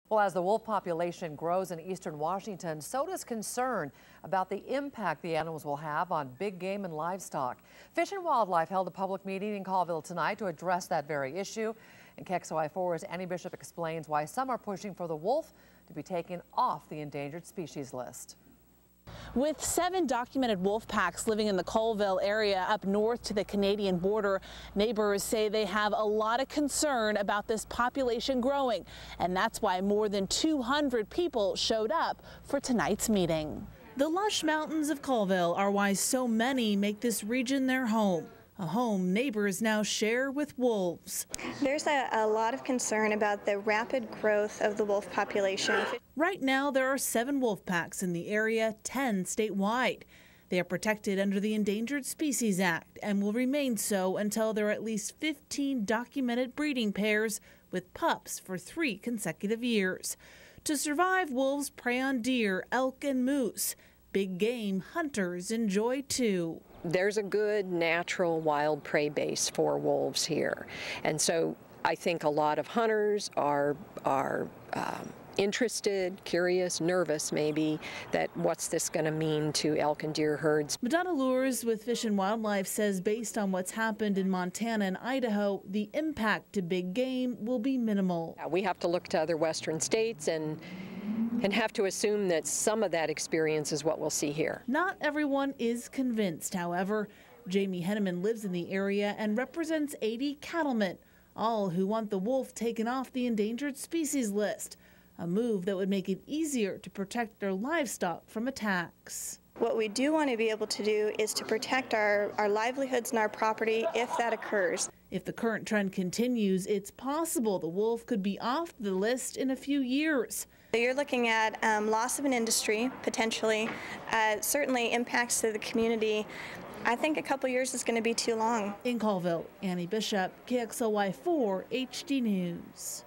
Well, as the wolf population grows in eastern Washington, so does concern about the impact the animals will have on big game and livestock. Fish and Wildlife held a public meeting in Colville tonight to address that very issue. And KXLY4's Annie Bishop explains why some are pushing for the wolf to be taken off the endangered species list. With 7 documented wolf packs living in the Colville area up north to the Canadian border, neighbors say they have a lot of concern about this population growing, and that's why more than 200 people showed up for tonight's meeting. The lush mountains of Colville are why so many make this region their home. A home neighbors now share with wolves. There's a lot of concern about the rapid growth of the wolf population. Right now, there are 7 wolf packs in the area, 10 statewide. They are protected under the Endangered Species Act and will remain so until there are at least 15 documented breeding pairs with pups for 3 consecutive years. To survive, wolves prey on deer, elk, and moose. Big game hunters enjoy too. There's a good natural wild prey base for wolves here, and so I think a lot of hunters are interested, curious, nervous maybe, that what's this going to mean to elk and deer herds. Madonna Lures with Fish and Wildlife says based on what's happened in Montana and Idaho, the impact to big game will be minimal. We have to look to other western states and have to assume that some of that experience is what we'll see here. Not everyone is convinced, however. Jamie Henneman lives in the area and represents 80 cattlemen, all who want the wolf taken off the endangered species list, a move that would make it easier to protect their livestock from attacks. What we do want to be able to do is to protect our livelihoods and our property if that occurs. If the current trend continues, it's possible the wolf could be off the list in a few years. So you're looking at loss of an industry, potentially, certainly impacts to the community. I think a couple years is going to be too long. In Colville, Annie Bishop, KXLY4 HD News.